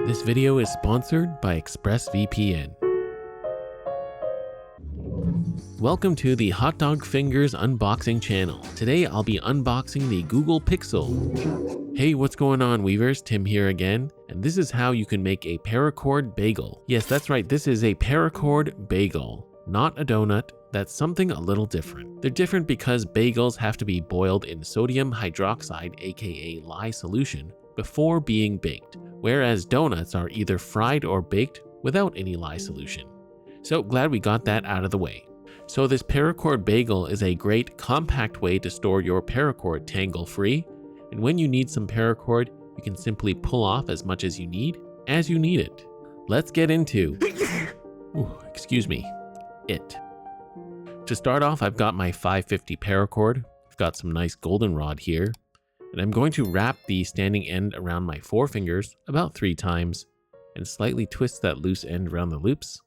This video is sponsored by ExpressVPN. Welcome to the Hot Dog Fingers unboxing channel. Today I'll be unboxing the Google Pixel. Hey, what's going on, Weavers? Tim here again, and this is how you can make a Paracord Bagel. Yes, that's right, this is a Paracord Bagel, not a donut. That's something a little different. They're different because bagels have to be boiled in sodium hydroxide, aka lye solution, before being baked, whereas donuts are either fried or baked without any lye solution. So glad we got that out of the way. So this Paracord Bagel is a great compact way to store your paracord tangle-free, and when you need some paracord, you can simply pull off as much as you need it. Let's get into it. To start off, I've got my 550 paracord. I've got some nice goldenrod here, and I'm going to wrap the standing end around my forefingers about 3 times and slightly twist that loose end around the loops.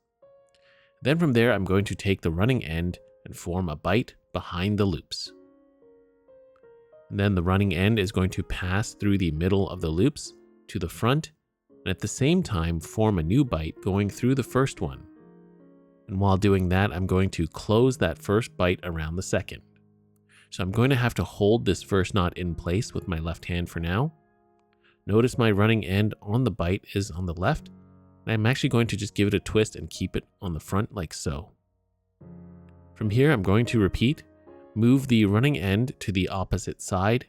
Then from there, I'm going to take the running end and form a bite behind the loops. And then the running end is going to pass through the middle of the loops to the front, and at the same time form a new bite going through the first one. And while doing that, I'm going to close that first bite around the second. So I'm going to have to hold this first knot in place with my left hand for now. Notice my running end on the bite is on the left, and I'm actually going to just give it a twist and keep it on the front like so. From here, I'm going to repeat, move the running end to the opposite side,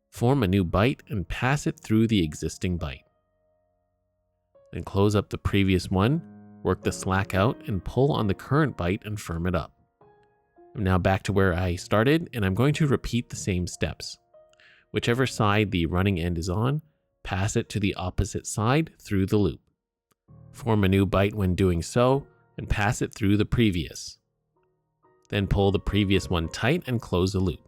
form a new bite, and pass it through the existing bite. Then close up the previous one, work the slack out, and pull on the current bite and firm it up. I'm now back to where I started, and I'm going to repeat the same steps. Whichever side the running end is on, pass it to the opposite side through the loop. Form a new bite when doing so, and pass it through the previous. Then pull the previous one tight and close the loop.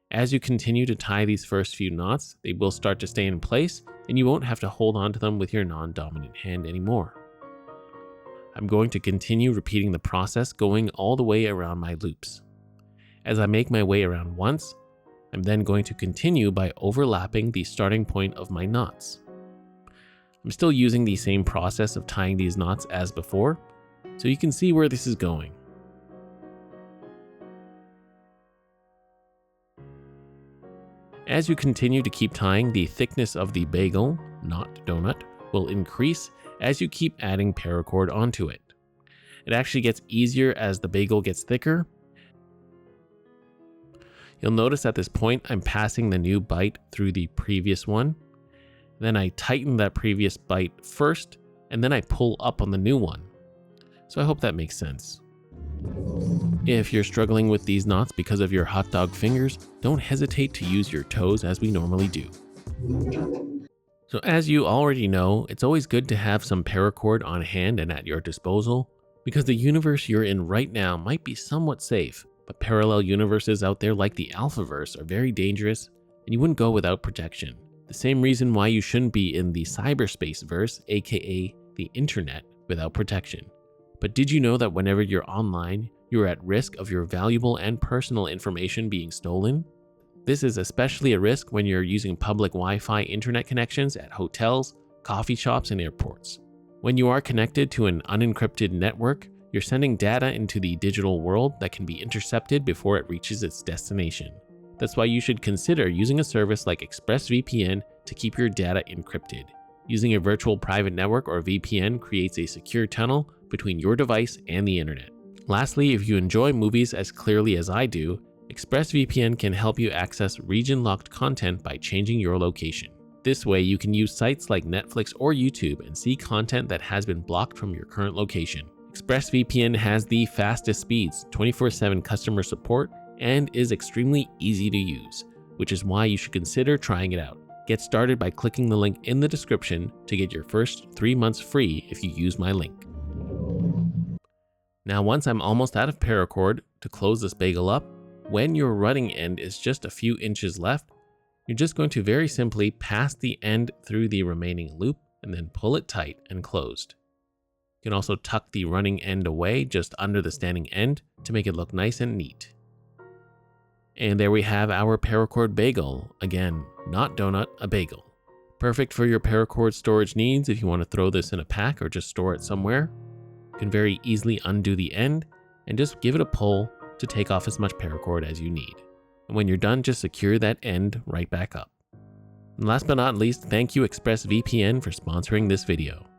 As you continue to tie these first few knots, they will start to stay in place, and you won't have to hold on to them with your non-dominant hand anymore. I'm going to continue repeating the process going all the way around my loops. As I make my way around once, I'm then going to continue by overlapping the starting point of my knots. I'm still using the same process of tying these knots as before, so you can see where this is going. As you continue to keep tying, the thickness of the bagel, not donut, will increase as you keep adding paracord onto it. It actually gets easier as the bagel gets thicker. You'll notice at this point I'm passing the new bite through the previous one. Then I tighten that previous bite first, and then I pull up on the new one. So I hope that makes sense. If you're struggling with these knots because of your hot dog fingers, don't hesitate to use your toes as we normally do. So as you already know, it's always good to have some paracord on hand and at your disposal, because the universe you're in right now might be somewhat safe, but parallel universes out there like the Alphaverse are very dangerous, and you wouldn't go without protection. The same reason why you shouldn't be in the cyberspace verse, aka the internet, without protection. But did you know that whenever you're online, you're at risk of your valuable and personal information being stolen? This is especially a risk when you're using public Wi-Fi internet connections at hotels, coffee shops, and airports. When you are connected to an unencrypted network, you're sending data into the digital world that can be intercepted before it reaches its destination. That's why you should consider using a service like ExpressVPN to keep your data encrypted. Using a virtual private network or VPN creates a secure tunnel between your device and the internet. Lastly, if you enjoy movies as clearly as I do, ExpressVPN can help you access region-locked content by changing your location. This way, you can use sites like Netflix or YouTube and see content that has been blocked from your current location. ExpressVPN has the fastest speeds, 24/7 customer support, and is extremely easy to use, which is why you should consider trying it out. Get started by clicking the link in the description to get your first 3 months free if you use my link. Now, once I'm almost out of paracord, to close this bagel up, when your running end is just a few inches left, you're just going to very simply pass the end through the remaining loop and then pull it tight and closed. You can also tuck the running end away just under the standing end to make it look nice and neat. And there we have our Paracord Bagel. Again, not donut, a bagel. Perfect for your paracord storage needs if you want to throw this in a pack or just store it somewhere. You can very easily undo the end and just give it a pull to take off as much paracord as you need. And when you're done, just secure that end right back up. And last but not least, thank you ExpressVPN for sponsoring this video.